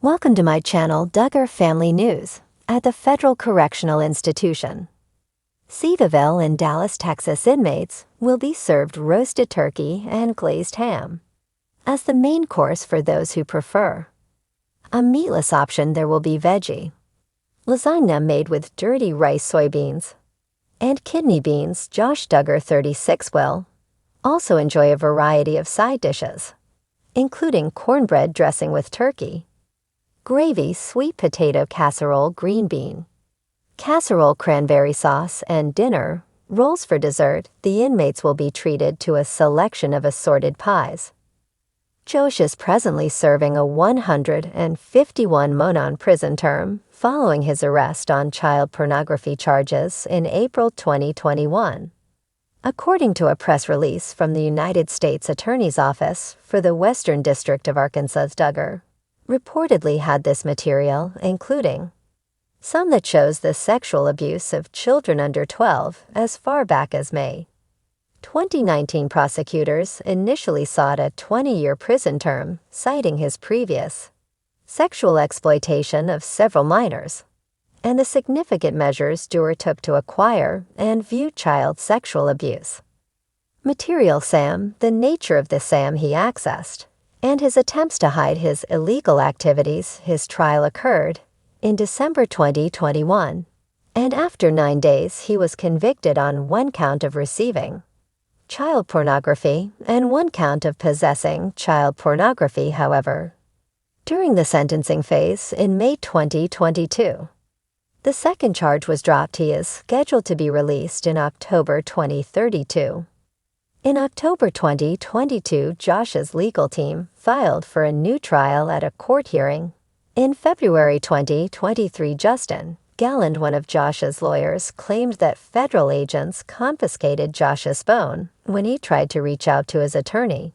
Welcome to my channel, Duggar Family News. At the Federal Correctional Institution, Sevierville and Dallas, Texas inmates will be served roasted turkey and glazed ham as the main course for those who prefer. A meatless option, there will be veggie lasagna made with dirty rice, soybeans, and kidney beans. Josh Duggar, 36, will also enjoy a variety of side dishes, including cornbread dressing with turkey, gravy, sweet potato casserole, green bean casserole, cranberry sauce, and dinner rolls. For dessert, the inmates will be treated to a selection of assorted pies. Josh is presently serving a 151-month prison term following his arrest on child pornography charges in April 2021. According to a press release from the United States Attorney's Office for the Western District of Arkansas, Duggar reportedly had this material, including some that shows the sexual abuse of children under 12 as far back as May 2019. Prosecutors initially sought a 20-year prison term, citing his previous sexual exploitation of several minors and the significant measures Duggar took to acquire and view child sexual abuse material. The nature of the SAM he accessed, and his attempts to hide his illegal activities. His trial occurred in December 2021, and after 9 days he was convicted on 1 count of receiving child pornography and 1 count of possessing child pornography. However, during the sentencing phase in May 2022, the second charge was dropped. He is scheduled to be released in October 2032. In October 2022, Josh's legal team filed for a new trial at a court hearing. In February 2023, Justin Galland, one of Josh's lawyers, claimed that federal agents confiscated Josh's phone when he tried to reach out to his attorney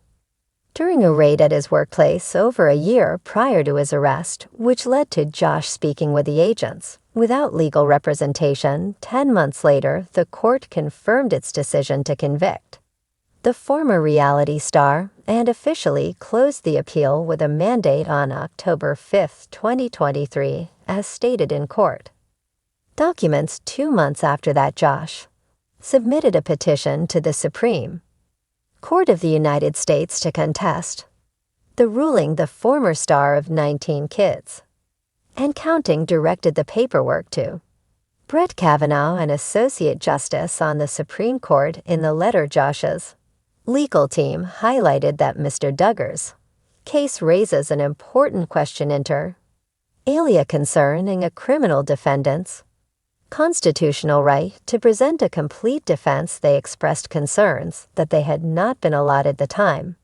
during a raid at his workplace over a year prior to his arrest, which led to Josh speaking with the agents without legal representation. 10 months later, the court confirmed its decision to convict the former reality star and officially closed the appeal with a mandate on October 5, 2023, as stated in court documents. 2 months after that, Josh submitted a petition to the Supreme Court of the United States to contest the ruling. The former star of 19 kids and counting directed the paperwork to Brett Kavanaugh, an associate justice on the Supreme Court. In the letter, Josh's legal team highlighted that Mr. Duggar's case raises an important question inter alia concerning a criminal defendant's constitutional right to present a complete defense. They expressed concerns that they had not been allotted the time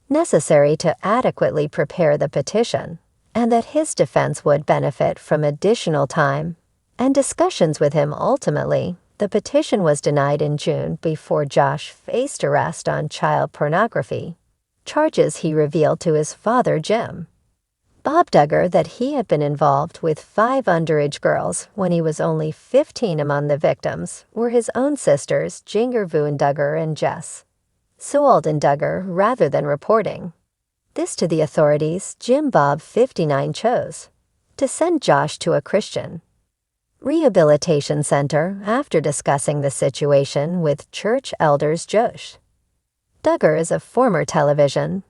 necessary to adequately prepare the petition, and that his defense would benefit from additional time and discussions with him. Ultimately, the petition was denied in June before Josh faced arrest on child pornography charges. He revealed to his father, Jim Bob Duggar, that he had been involved with 5 underage girls when he was only 15. Among the victims were his own sisters, Ginger Voon Duggar and Jess Sewalden Duggar. Rather than reporting this to the authorities, Jim Bob, 59, chose to send Josh to a Christian rehabilitation center after discussing the situation with church elders. Josh Duggar is a former television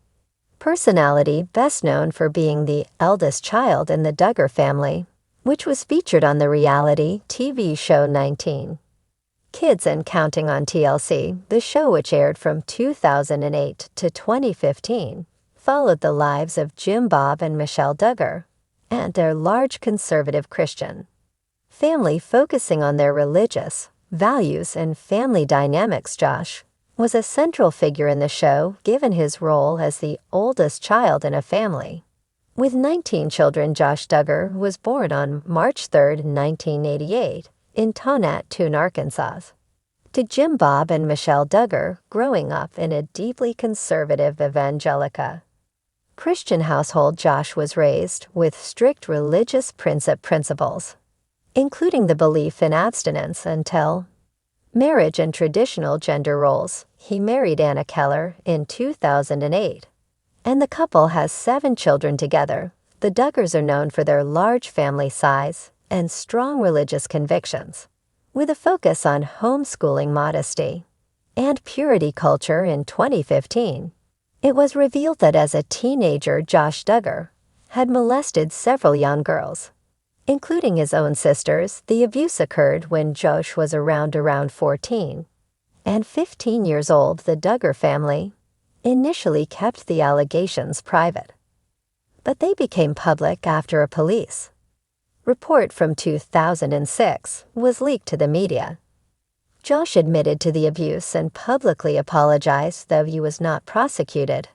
personality, best known for being the eldest child in the Duggar family, which was featured on the reality TV show 19 Kids and Counting on TLC. The show, which aired from 2008 to 2015, followed the lives of Jim Bob and Michelle Duggar and their large conservative Christian family, focusing on their religious values and family dynamics. Josh was a central figure in the show, given his role as the oldest child in a family with 19 children. Josh Duggar was born on March 3, 1988, in Tonat, Arkansas, to Jim Bob and Michelle Duggar, growing up in a deeply conservative evangelical Christian household. Josh was raised with strict religious principles, including the belief in abstinence until marriage and traditional gender roles. He married Anna Keller in 2008, and the couple has 7 children together. the Duggars are known for their large family size and strong religious convictions, with a focus on homeschooling modesty and purity culture. In 2015, it was revealed that as a teenager, Josh Duggar had molested several young girls, including his own sisters. The abuse occurred when Josh was around 14 and 15 years old. The Duggar family initially kept the allegations private, but they became public after a police report from 2006 was leaked to the media. Josh admitted to the abuse and publicly apologized, though he was not prosecuted.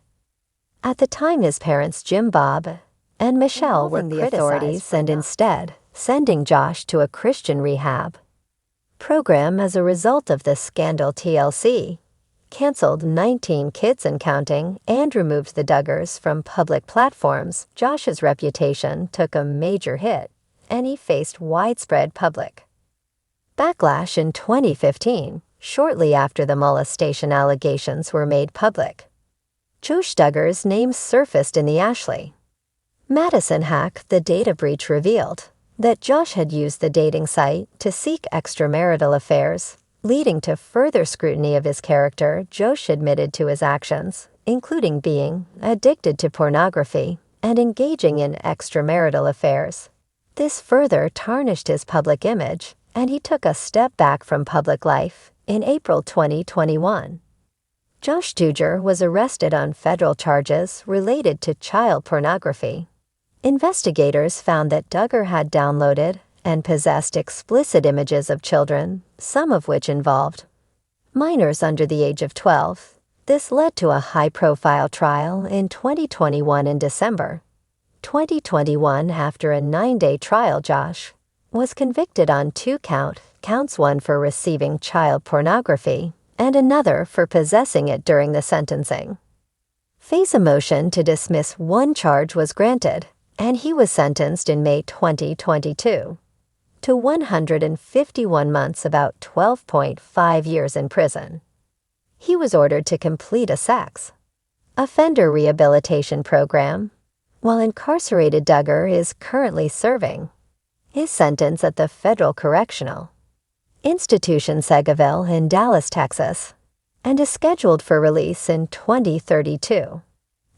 At the time, his parents, Jim Bob and Michelle, were the authorities and instead sending Josh to a Christian rehab program. As a result of this scandal, TLC canceled 19 Kids and Counting and removed the Duggars from public platforms. Josh's reputation took a major hit, and he faced widespread public backlash in 2015, shortly after the molestation allegations were made public. Josh Duggar's name surfaced in the Ashley Madison hack. The data breach revealed that Josh had used the dating site to seek extramarital affairs, leading to further scrutiny of his character. Josh admitted to his actions, including being addicted to pornography and engaging in extramarital affairs. This further tarnished his public image, and he took a step back from public life. In April 2021, Josh Duggar was arrested on federal charges related to child pornography. Investigators found that Duggar had downloaded and possessed explicit images of children, some of which involved minors under the age of 12. This led to a high-profile trial in 2021. In December 2021, after a 9-day trial, Josh was convicted on 2 counts, one for receiving child pornography and another for possessing it. During the sentencing phase, a motion to dismiss one charge was granted, and he was sentenced in May 2022 to 151 months, about 12.5 years in prison. He was ordered to complete a sex offender rehabilitation program. While incarcerated, Duggar is currently serving his sentence at the Federal Correctional Institution Segerville in Dallas, Texas, and is scheduled for release in 2032.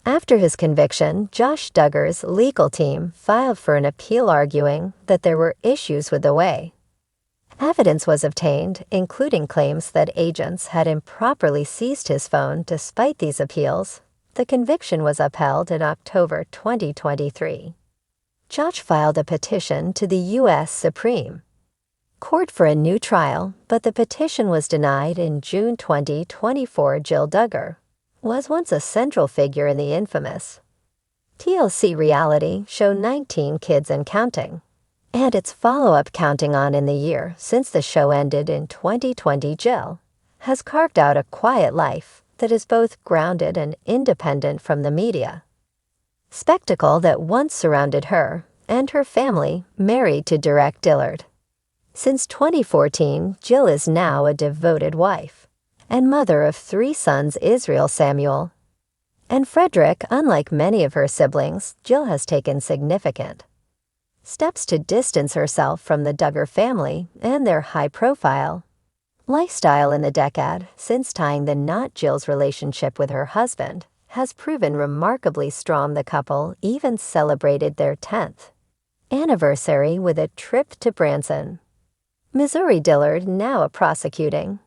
After his conviction, Josh Duggar's legal team filed for an appeal, arguing that there were issues with the way evidence was obtained, including claims that agents had improperly seized his phone. Despite these appeals, the conviction was upheld in October 2023. Josh filed a petition to the U.S. Supreme Court for a new trial, but the petition was denied in June 2024. Jill Duggar was once a central figure in the infamous TLC reality show 19 Kids and Counting, and its follow-up Counting On. In the year since the show ended in 2020, Jill has carved out a quiet life that is both grounded and independent from the media spectacle that once surrounded her and her family, married to Derek Dillard. Since 2014, Jill is now a devoted wife and mother of 3 sons, Israel, Samuel, and Frederick. Unlike many of her siblings, Jill has taken significant steps to distance herself from the Duggar family and their high-profile lifestyle. In the decade since tying the knot, Jill's relationship with her husband has proven remarkably strong. The couple even celebrated their 10th anniversary with a trip to Branson, Missouri. Dillard, now a prosecuting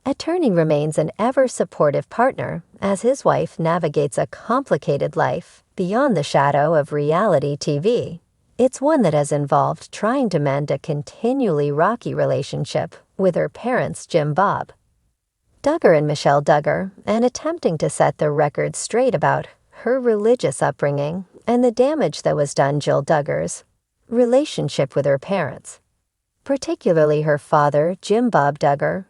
attorney, remains an ever-supportive partner as his wife navigates a complicated life beyond the shadow of reality TV. It's one that has involved trying to mend a continually rocky relationship with her parents, Jim Bob Duggar and Michelle Duggar, and attempting to set the record straight about her religious upbringing and the damage that was done. Jill Duggar's relationship with her parents, particularly her father, Jim Bob Duggar,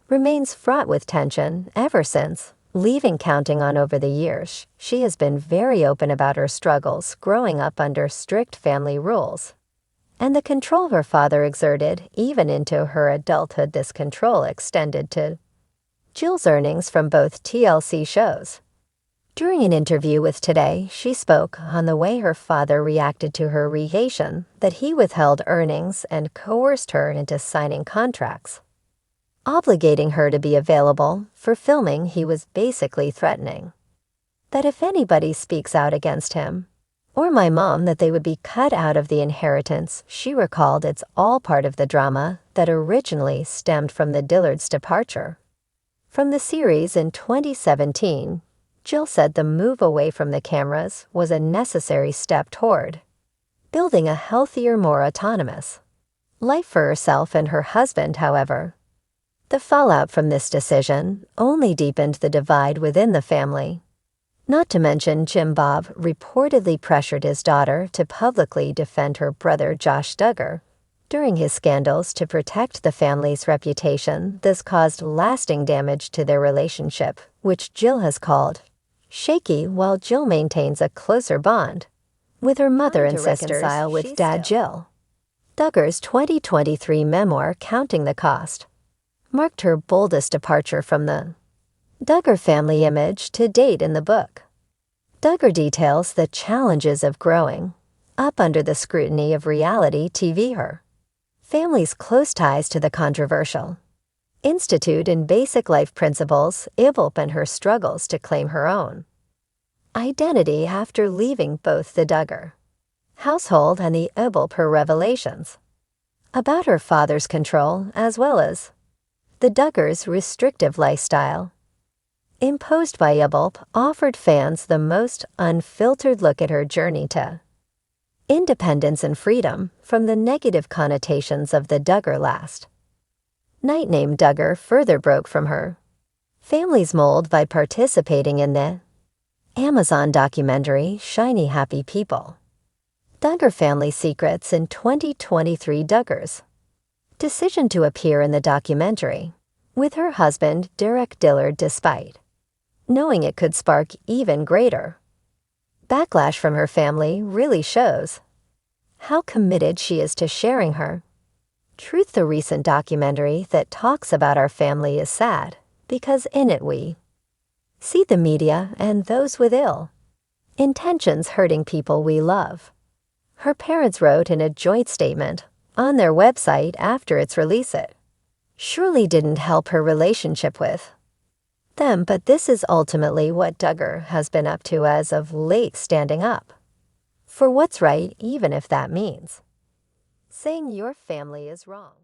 remains fraught with tension. Ever since leaving Counting On over the years, she has been very open about her struggles growing up under strict family rules and the control her father exerted even into her adulthood. This control extended to Jill's earnings from both TLC shows, During an interview with Today, she spoke on the way her father reacted to her revelation that he withheld earnings and coerced her into signing contracts, obligating her to be available for filming. He was basically threatening that if anybody speaks out against him, or my mom, that they would be cut out of the inheritance. She recalled it's all part of the drama that originally stemmed from the Dillards' departure from the series in 2017. Jill said the move away from the cameras was a necessary step toward building a healthier, more autonomous life for herself and her husband. However, the fallout from this decision only deepened the divide within the family. Not to mention, Jim Bob reportedly pressured his daughter to publicly defend her brother Josh Duggar during his scandals to protect the family's reputation. This caused lasting damage to their relationship, which Jill has called shaky, while Jill maintains a closer bond with her mother and sisters. Reconcile with Dad Jill. Duggar's 2023 memoir, Counting the Cost, marked her boldest departure from the Duggar family image to date in the book. Duggar details the challenges of growing up under the scrutiny of reality TV, her family's close ties to the controversial Institute and basic life principles, Ibelp, and her struggles to claim her own identity after leaving both the Duggar household and the Ibelp. Her revelations about her father's control, as well as the Duggars' restrictive lifestyle imposed by Ibelp, offered fans the most unfiltered look at her journey to independence and freedom from the negative connotations of the Duggar last night name. Duggar further broke from her family's mold by participating in the Amazon documentary Shiny Happy People, Duggar Family Secrets in 2023. Duggar's decision to appear in the documentary with her husband Derek Dillard, despite knowing it could spark even greater backlash from her family, really shows how committed she is to sharing her truth. The recent documentary that talks about our family is sad because in it we see the media and those with ill intentions hurting people we love, her parents wrote in a joint statement on their website after its release. It surely didn't help her relationship with them, but this is ultimately what Duggar has been up to as of late, standing up for what's right, even if that means saying your family is wrong.